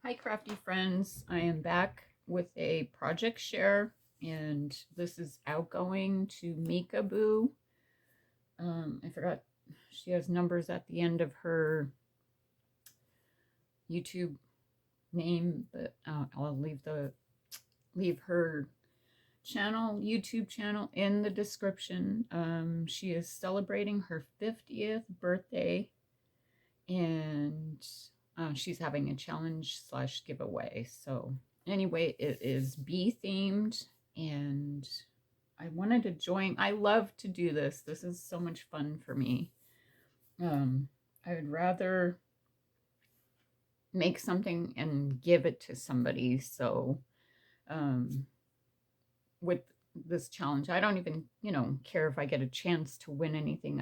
Hi crafty friends, I am back with a project share, and this is outgoing to Mika Boo. I forgot she has numbers at the end of her YouTube name, but I'll leave her YouTube channel in the description. She is celebrating her 50th birthday, and she's having a challenge / giveaway. So anyway, it is bee themed, and I wanted to join. I love to do this. This is so much fun for me. I would rather make something and give it to somebody. So with this challenge, I don't even, care if I get a chance to win anything.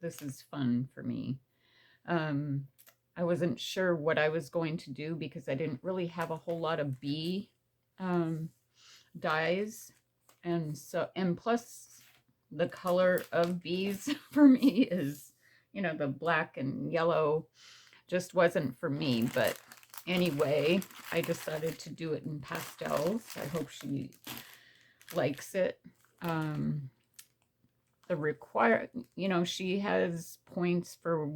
This is fun for me. I wasn't sure what I was going to do because I didn't really have a whole lot of bee dyes. And plus the color of bees for me is, the black and yellow just wasn't for me. But anyway, I decided to do it in pastels. I hope she likes it. She has points for,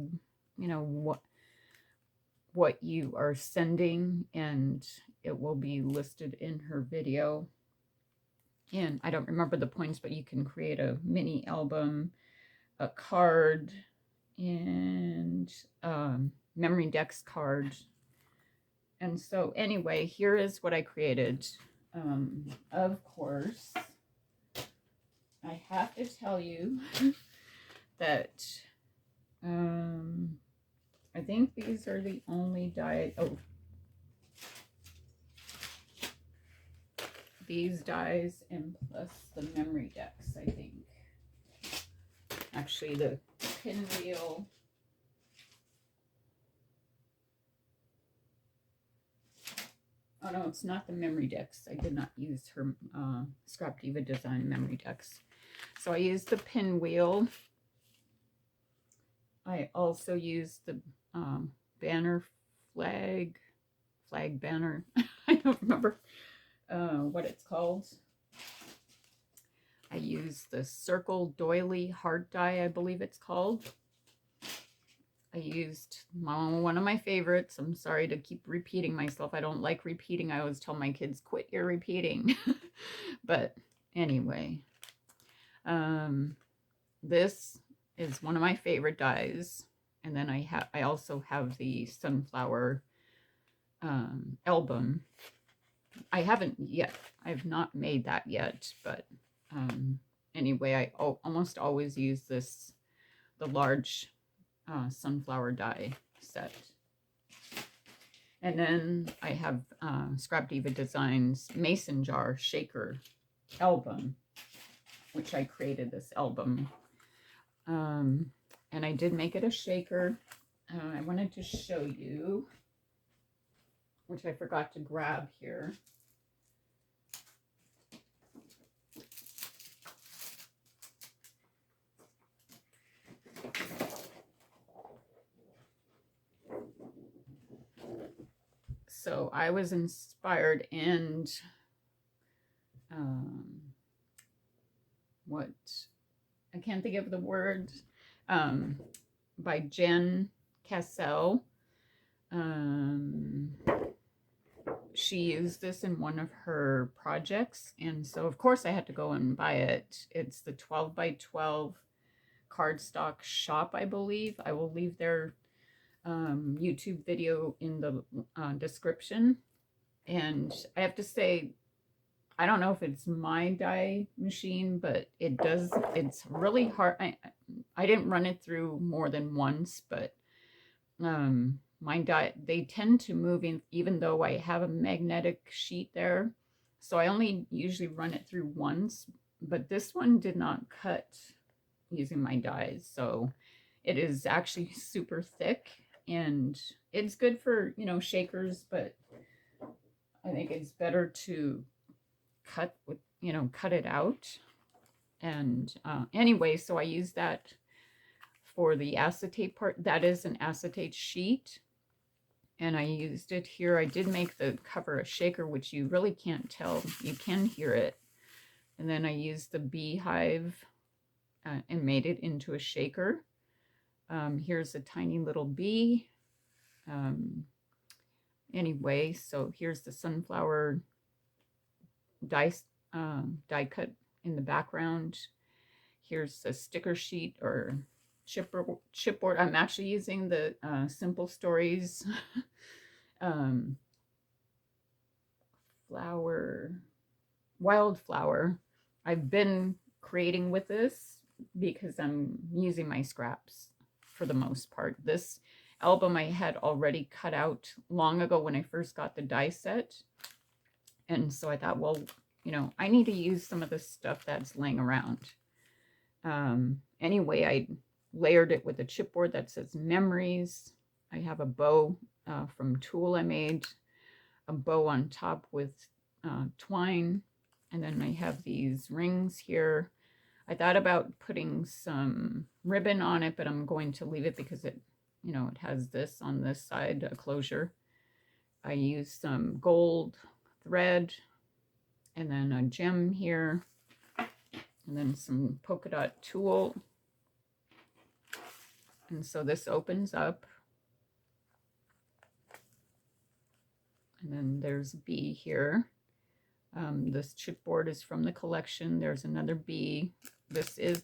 what you are sending, and it will be listed in her video. And I don't remember the points, but you can create a mini album, a card, and memory decks card. And so anyway, here is what I created. Of course, I have to tell you that I think these are the only dies. Oh, these dies and plus the memory decks, I think. Actually, the pinwheel. Oh no, it's not the memory decks. I did not use her Scrap Diva design memory decks. So I used the pinwheel. I also used the banner flag banner. I don't remember what it's called. I used the circle doily heart die, I believe it's called. I used one of my favorites. I'm sorry to keep repeating myself. I don't like repeating. I always tell my kids, quit your repeating. But anyway, this is one of my favorite dies. And then I also have the sunflower album. I have not made that yet, but anyway, I almost always use the large sunflower die set. And then I have Scrap Diva Designs Mason Jar Shaker album, which I created this album. And I did make it a shaker. I wanted to show you, which I forgot to grab here. So I was inspired, and I can't think of the word, by Jen Cassell. She used this in one of her projects, and so of course I had to go and buy it. It's the 12 by 12 cardstock shop, I believe. I will leave their YouTube video in the description. And I have to say, I don't know if it's my die machine, but it's really hard. I didn't run it through more than once, but my die, they tend to move in, even though I have a magnetic sheet there. So I only usually run it through once, but this one did not cut using my dies. So it is actually super thick, and it's good for, shakers, but I think it's better to cut it out. And anyway, so I use that for the acetate part. That is an acetate sheet. and I used it here. I did make the cover a shaker, which you really can't tell. You can hear it. And then I used the beehive and made it into a shaker. Here's a tiny little bee. Anyway, so here's the sunflower die cut in the background. Here's a sticker sheet or chipboard. I'm actually using the Simple Stories wildflower. I've been creating with this because I'm using my scraps for the most part. This album I had already cut out long ago when I first got the die set. And so I thought, well, you know, I need to use some of the stuff that's laying around. Anyway, I layered it with a chipboard that says memories. I have a bow from Tool I made, a bow on top with twine. And then I have these rings here. I thought about putting some ribbon on it, but I'm going to leave it because it, you know, it has this on this side, a closure. I used some gold thread and then a gem here and then some polka dot tulle. And so this opens up. And then there's a bee here. This chipboard is from the collection. There's another bee. It's a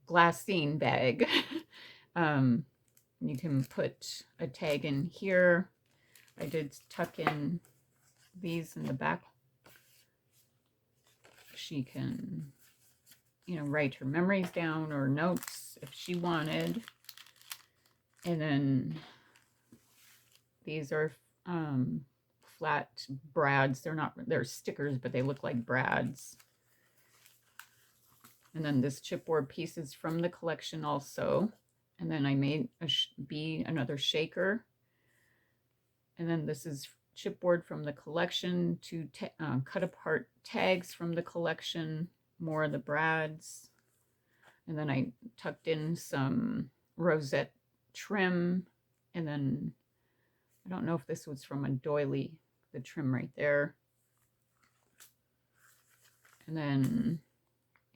glassine bag. You can put a tag in here. I did tuck in these in the back. She can, you know, write her memories down or notes if she wanted. And then these are flat brads. They're stickers, but they look like brads. And then this chipboard piece is from the collection also. And then I made another shaker. And then this is chipboard from the collection to cut apart tags from the collection, more of the brads. And then I tucked in some rosette trim. And then I don't know if this was from a doily, the trim right there. And then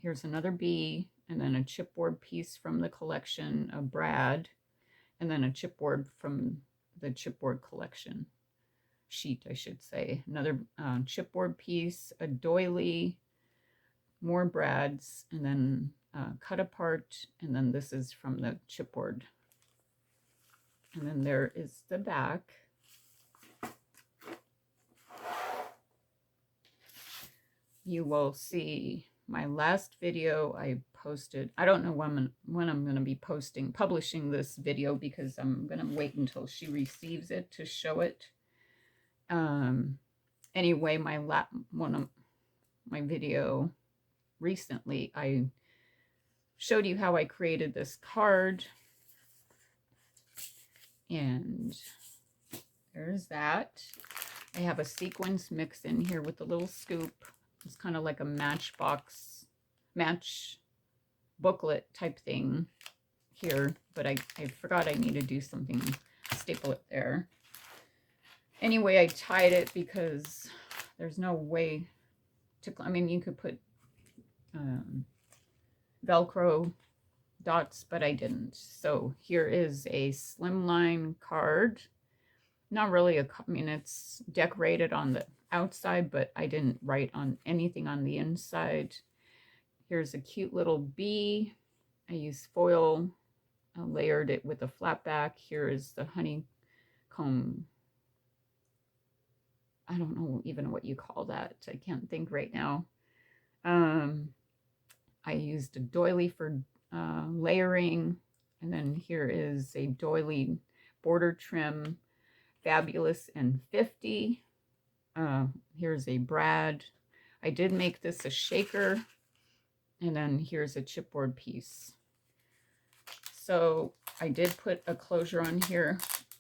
here's another bee, and then a chipboard piece from the collection, a brad, and then a chipboard from the chipboard collection sheet, I should say. Another chipboard piece, a doily, more brads, and then cut apart, and then this is from the chipboard. And then there is the back. You will see my last video I posted. I don't know when I'm going to be publishing this video because I'm going to wait until she receives it to show it. Anyway, one of my video recently, I showed you how I created this card. And there's that. I have a sequence mix in here with a little scoop. It's kind of like a match booklet type thing here, but I forgot I need to do something, staple it there. Anyway, I tied it because there's no way to, I mean, you could put Velcro dots, but I didn't. So here is a slimline card. Not really I mean, it's decorated on the outside, but I didn't write on anything on the inside. Here's a cute little bee. I used foil, I layered it with a flat back. Here is the honeycomb. I don't know even what you call that. I can't think right now. I used a doily for layering, and then here is a doily border trim, Fabulous and 50. Here's a brad. I did make this a shaker, and then here's a chipboard piece. So I did put a closure on here,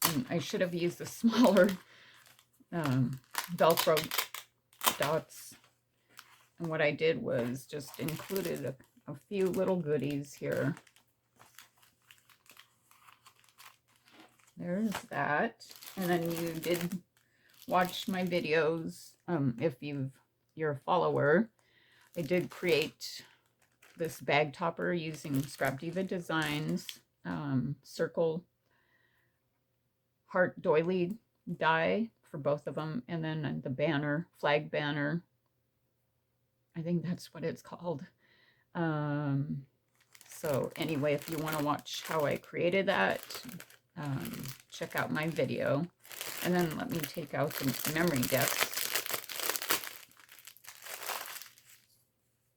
and I should have used the smaller Velcro dots. And what I did was just included a few little goodies here. there's that. And then you did watch my videos. If you're a follower, I did create this bag topper using Scrap Diva Designs circle heart doily die for both of them, and then the banner, flag banner. I think that's what it's called. So anyway, if you want to watch how I created that, check out my video. And then let me take out the memory decks.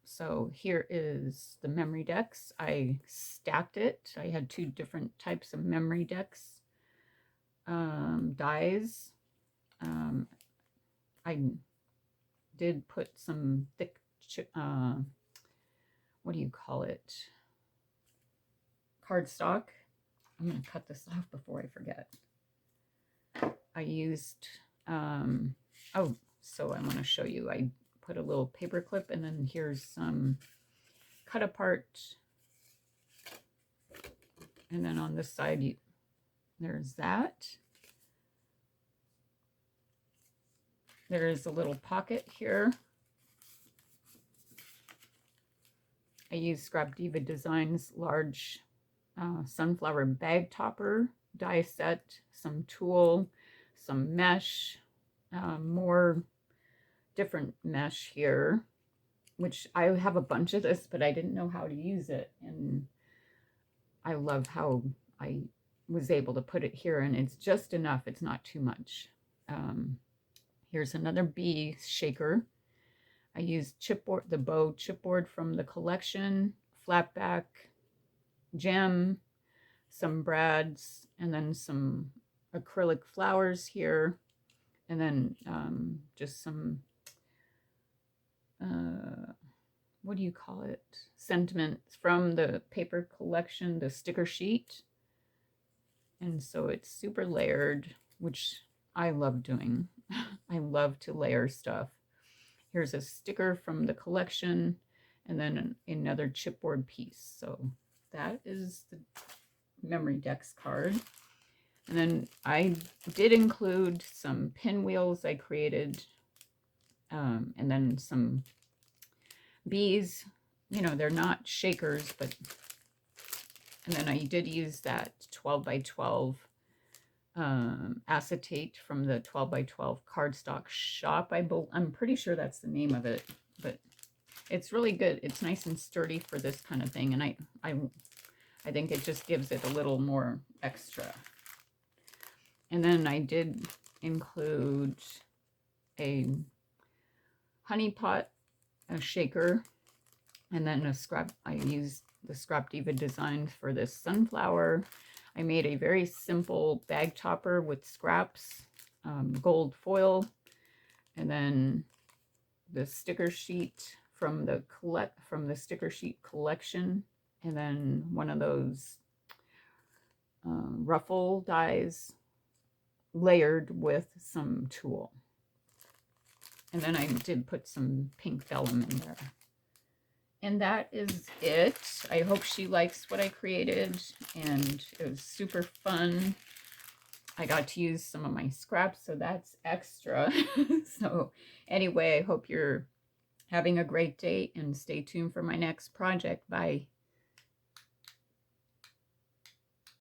So here is the memory decks. I stacked it. I had two different types of memory decks. Dies. I did put some thick, what do you call it? Cardstock. I'm going to cut this off before I forget. I used, oh, so I want to show you. I put a little paper clip, and then here's some cut apart. And then on this side, there's that. There is a little pocket here. I used Scrap Diva Designs large sunflower bag topper die set, some tulle, some mesh, more different mesh here, which I have a bunch of this, but I didn't know how to use it. And I love how I was able to put it here, and it's just enough. It's not too much. Here's another bee shaker. I used chipboard, the bow chipboard from the collection, flat back, gem, some brads, and then some acrylic flowers here, and then just some, what do you call it? Sentiments from the paper collection, the sticker sheet. And so it's super layered, which I love doing. I love to layer stuff. Here's a sticker from the collection, and then another chipboard piece. So that is the memory decks card. And then I did include some pinwheels I created, and then some bees. You know, they're not shakers, but, and then I did use that 12 by 12 acetate from the 12 by 12 cardstock shop. I'm pretty sure that's the name of it, but it's really good. It's nice and sturdy for this kind of thing, and I think it just gives it a little more extra. And then I did include a honey pot, a shaker, and then a scrap. I used the Scrap Diva Designs for this sunflower. I made a very simple bag topper with scraps, gold foil, and then the sticker sheet from the sticker sheet collection, and then one of those ruffle dies layered with some tulle. And then I did put some pink vellum in there. And that is it. I hope she likes what I created, and it was super fun. I got to use some of my scraps, so that's extra. So anyway, I hope you're having a great day, and stay tuned for my next project. Bye.